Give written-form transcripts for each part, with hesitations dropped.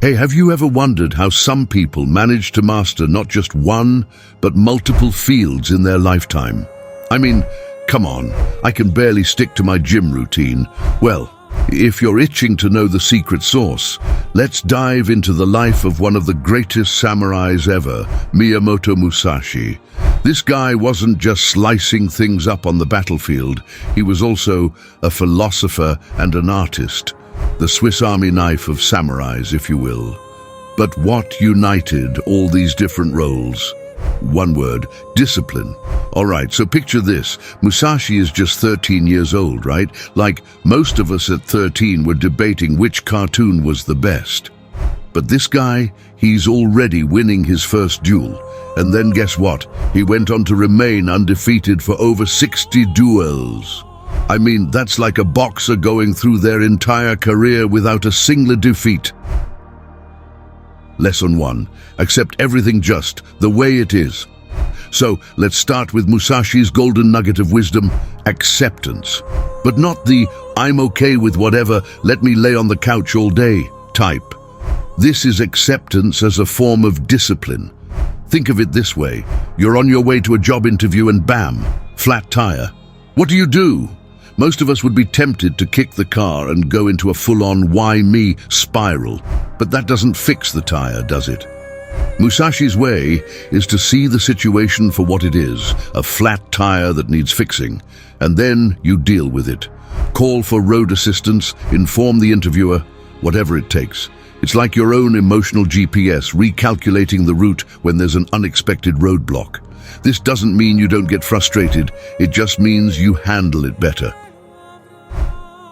Hey, have you ever wondered how some people manage to master not just one, but multiple fields in their lifetime? I mean, come on, I can barely stick to my gym routine. Well, if you're itching to know the secret sauce, let's dive into the life of one of the greatest samurais ever, Miyamoto Musashi. This guy wasn't just slicing things up on the battlefield, he was also a philosopher and an artist. The Swiss Army knife of samurais, if you will. But what united all these different roles? One word: discipline. Alright, so picture this. Musashi is just 13 years old, right? Like most of us at 13 were debating which cartoon was the best. But this guy, he's already winning his first duel. And then guess what? He went on to remain undefeated for over 60 duels. I mean, that's like a boxer going through their entire career without a single defeat. Lesson 1. Accept everything just the way it is. So, let's start with Musashi's golden nugget of wisdom: acceptance. But not the "I'm okay with whatever, let me lay on the couch all day" type. This is acceptance as a form of discipline. Think of it this way: you're on your way to a job interview and bam, flat tire. What do? Most of us would be tempted to kick the car and go into a full-on "why me" spiral, but that doesn't fix the tire, does it? Musashi's way is to see the situation for what it is, a flat tire that needs fixing, and then you deal with it. Call for road assistance, inform the interviewer, whatever it takes. It's like your own emotional GPS recalculating the route when there's an unexpected roadblock. This doesn't mean you don't get frustrated, it just means you handle it better.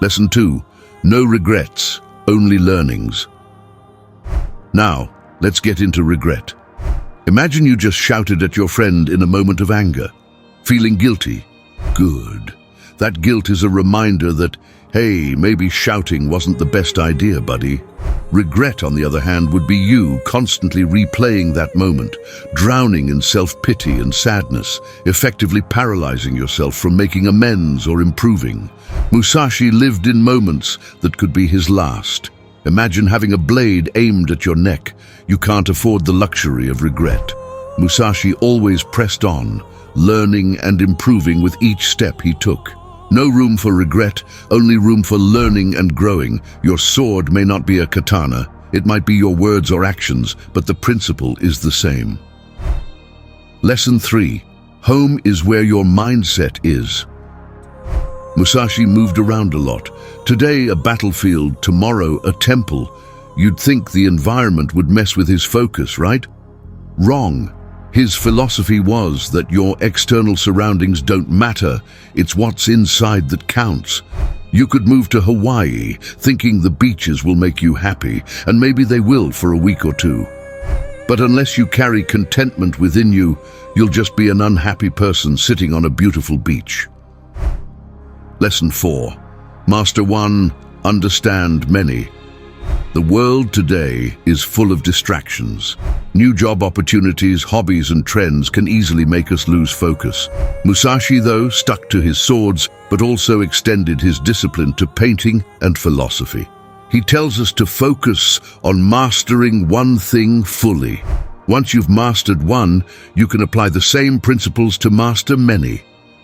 Lesson 2. No regrets, only learnings. Now, let's get into regret. Imagine you just shouted at your friend in a moment of anger. Feeling guilty? Good. That guilt is a reminder that, hey, maybe shouting wasn't the best idea, buddy. Regret, on the other hand, would be you constantly replaying that moment, drowning in self-pity and sadness, effectively paralyzing yourself from making amends or improving. Musashi lived in moments that could be his last. Imagine having a blade aimed at your neck. You can't afford the luxury of regret. Musashi always pressed on, learning and improving with each step he took. No room for regret, only room for learning and growing. Your sword may not be a katana, it might be your words or actions, but the principle is the same. Lesson 3. Home is where your mindset is. Musashi moved around a lot. Today a battlefield, tomorrow a temple. You'd think the environment would mess with his focus, right? Wrong. His philosophy was that your external surroundings don't matter, it's what's inside that counts. You could move to Hawaii, thinking the beaches will make you happy, and maybe they will for a week or two. But unless you carry contentment within you, you'll just be an unhappy person sitting on a beautiful beach. Lesson 4. Master one, understand many. The world today is full of distractions. New job opportunities, hobbies and trends can easily make us lose focus. Musashi, though, stuck to his swords, but also extended his discipline to painting and philosophy. He tells us to focus on mastering one thing fully. Once you've mastered one, you can apply the same principles to master many.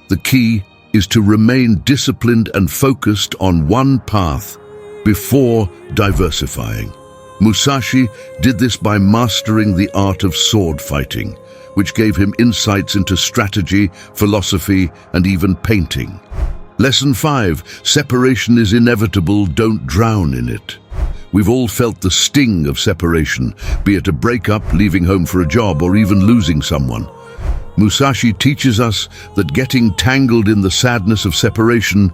The key is to remain disciplined and focused on one path before diversifying. Musashi did this by mastering the art of sword fighting, which gave him insights into strategy, philosophy, and even painting. Lesson 5. Separation is inevitable, don't drown in it. We've all felt the sting of separation, be it a breakup, leaving home for a job, or even losing someone. Musashi teaches us that getting tangled in the sadness of separation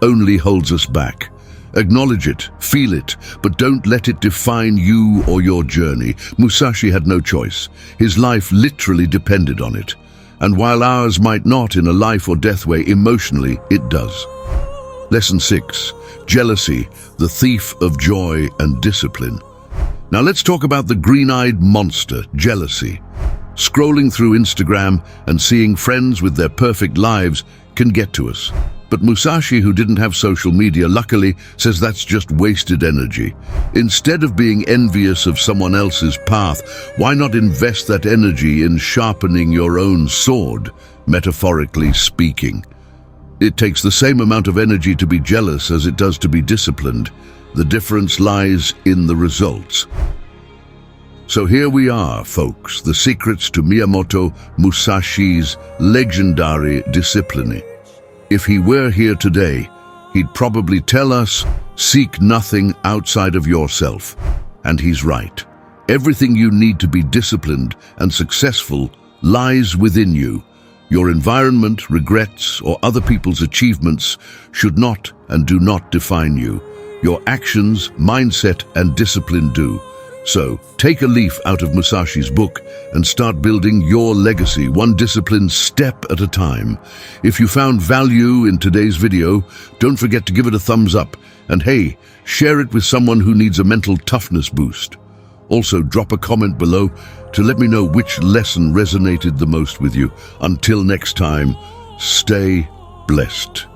only holds us back. Acknowledge it, feel it, but don't let it define you or your journey. Musashi had no choice. His life literally depended on it. And while ours might not in a life or death way, emotionally, it does. Lesson 6. Jealousy, the thief of joy and discipline. Now let's talk about the green-eyed monster, jealousy. Scrolling through Instagram and seeing friends with their perfect lives can get to us. But Musashi, who didn't have social media, luckily, says that's just wasted energy. Instead of being envious of someone else's path, why not invest that energy in sharpening your own sword, metaphorically speaking? It takes the same amount of energy to be jealous as it does to be disciplined. The difference lies in the results. So here we are, folks, the secrets to Miyamoto Musashi's legendary discipline. If he were here today, he'd probably tell us, seek nothing outside of yourself. And he's right. Everything you need to be disciplined and successful lies within you. Your environment, regrets, or other people's achievements should not and do not define you. Your actions, mindset, and discipline do. So, take a leaf out of Musashi's book and start building your legacy, one disciplined step at a time. If you found value in today's video, don't forget to give it a thumbs up. And hey, share it with someone who needs a mental toughness boost. Also, drop a comment below to let me know which lesson resonated the most with you. Until next time, stay blessed.